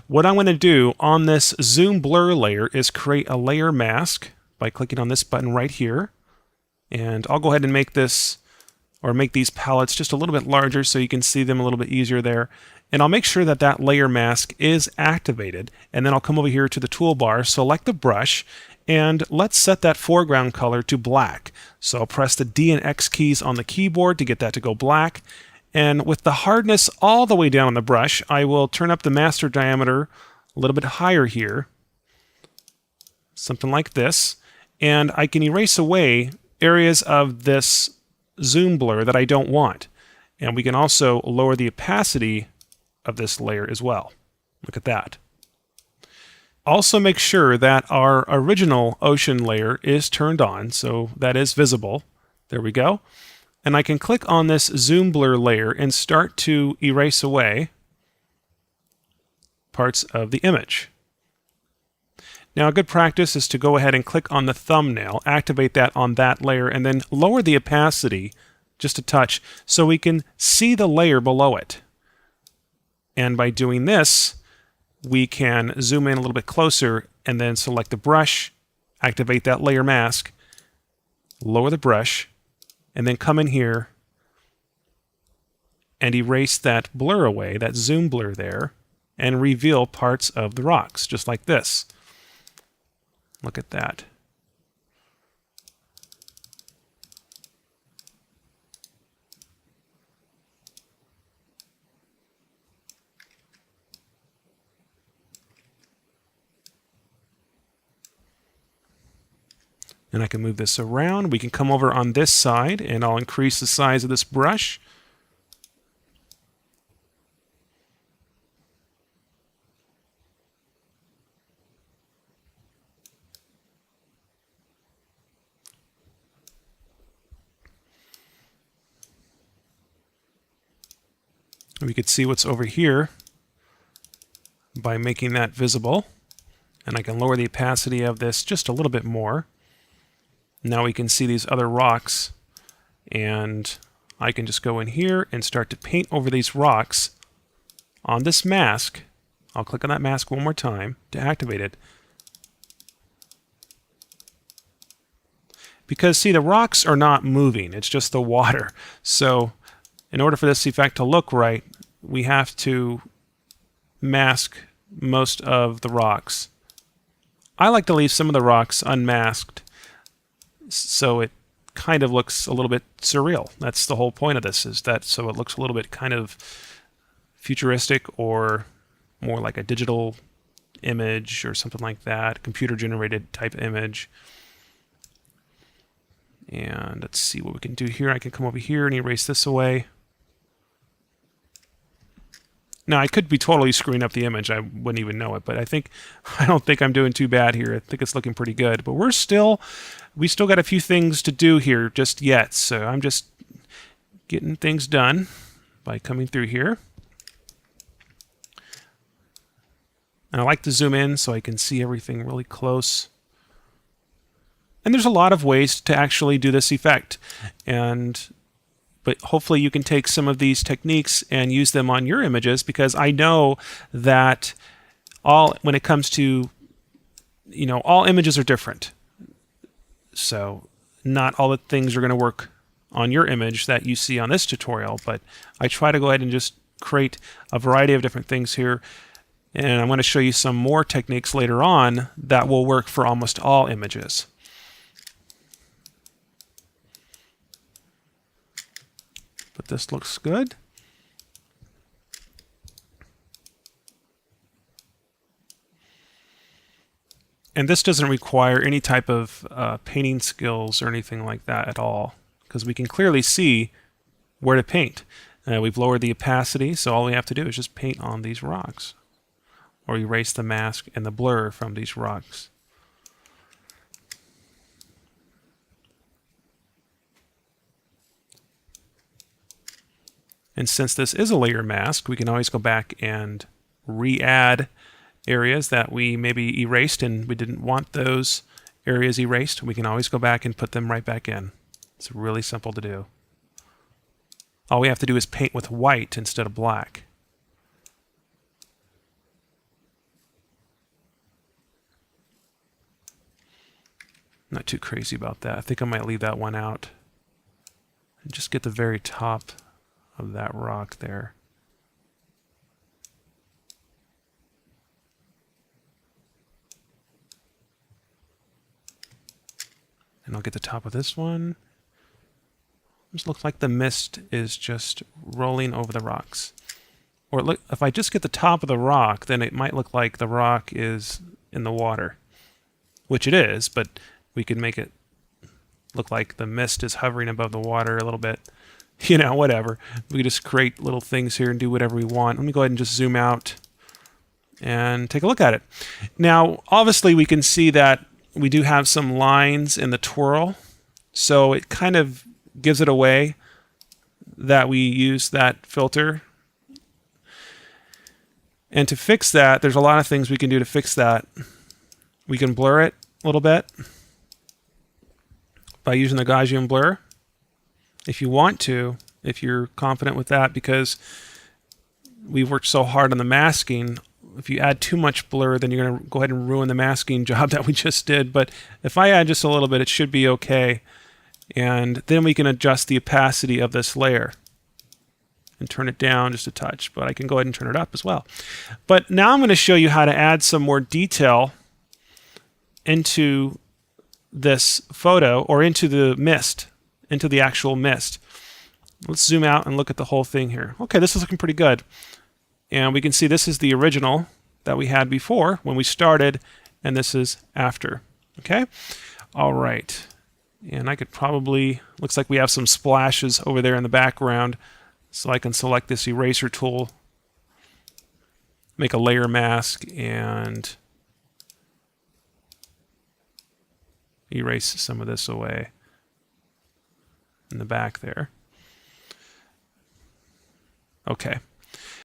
What I'm going to do on this zoom blur layer is create a layer mask by clicking on this button right here. And I'll go ahead and make this, or make these palettes just a little bit larger so you can see them a little bit easier there. And I'll make sure that that layer mask is activated. And then I'll come over here to the toolbar, select the brush, and let's set that foreground color to black. So I'll press the D and X keys on the keyboard to get that to go black. And with the hardness all the way down on the brush, I will turn up the master diameter a little bit higher here. Something like this. And I can erase away areas of this zoom blur that I don't want. And we can also lower the opacity of this layer as well. Look at that. Also make sure that our original ocean layer is turned on, so that is visible. There we go. And I can click on this zoom blur layer and start to erase away parts of the image. Now, a good practice is to go ahead and click on the thumbnail, activate that on that layer, and then lower the opacity just a touch so we can see the layer below it. And by doing this, we can zoom in a little bit closer and then select the brush, activate that layer mask, lower the brush, and then come in here and erase that blur away, that zoom blur there, and reveal parts of the rocks, just like this. Look at that. And I can move this around. We can come over on this side, and I'll increase the size of this brush. We could see what's over here by making that visible. And I can lower the opacity of this just a little bit more. Now we can see these other rocks, and I can just go in here and start to paint over these rocks on this mask. I'll click on that mask one more time to activate it. Because see, the rocks are not moving, it's just the water. So in order for this effect to look right, we have to mask most of the rocks. I like to leave some of the rocks unmasked so it kind of looks a little bit surreal. That's the whole point of this, is that so it looks a little bit kind of futuristic or more like a digital image or something like that, computer generated type image. And let's see what we can do here. I can come over here and erase this away. Now, I could be totally screwing up the image. I wouldn't even know it, but I don't think I'm doing too bad here. I think it's looking pretty good. But we still got a few things to do here just yet. So I'm just getting things done by coming through here. And I like to zoom in so I can see everything really close. And there's a lot of ways to actually do this effect. But hopefully you can take some of these techniques and use them on your images, because I know that when it comes to, all images are different. So not all the things are going to work on your image that you see on this tutorial, but I try to go ahead and just create a variety of different things here. And I'm going to show you some more techniques later on that will work for almost all images. But this looks good. And this doesn't require any type of painting skills or anything like that at all, because we can clearly see where to paint. We've lowered the opacity, so all we have to do is just paint on these rocks, or erase the mask and the blur from these rocks. And since this is a layer mask, we can always go back and re-add areas that we maybe erased and we didn't want those areas erased. We can always go back and put them right back in. It's really simple to do. All we have to do is paint with white instead of black. Not too crazy about that. I think I might leave that one out. And just get the very top of that rock there. And I'll get the top of this one. This looks like the mist is just rolling over the rocks. Or look, if I just get the top of the rock, then it might look like the rock is in the water, which it is, but we can make it look like the mist is hovering above the water a little bit. You know, whatever. We can just create little things here and do whatever we want. Let me go ahead and just zoom out and take a look at it. Now, obviously, we can see that we do have some lines in the twirl, so it kind of gives it away that we use that filter. And to fix that, there's a lot of things we can do to fix that. We can blur it a little bit by using the Gaussian blur, if you want to, if you're confident with that, because we've worked so hard on the masking. If you add too much blur, then you're going to go ahead and ruin the masking job that we just did. But if I add just a little bit, it should be okay. And then we can adjust the opacity of this layer and turn it down just a touch. But I can go ahead and turn it up as well. But now I'm going to show you how to add some more detail into this photo, or into the mist, into the actual mist. Let's zoom out and look at the whole thing here. Okay, this is looking pretty good. And we can see this is the original that we had before when we started, and this is after. Okay? All right. And I could probably, looks like we have some splashes over there in the background, so I can select this eraser tool, make a layer mask, and erase some of this away in the back there. Okay.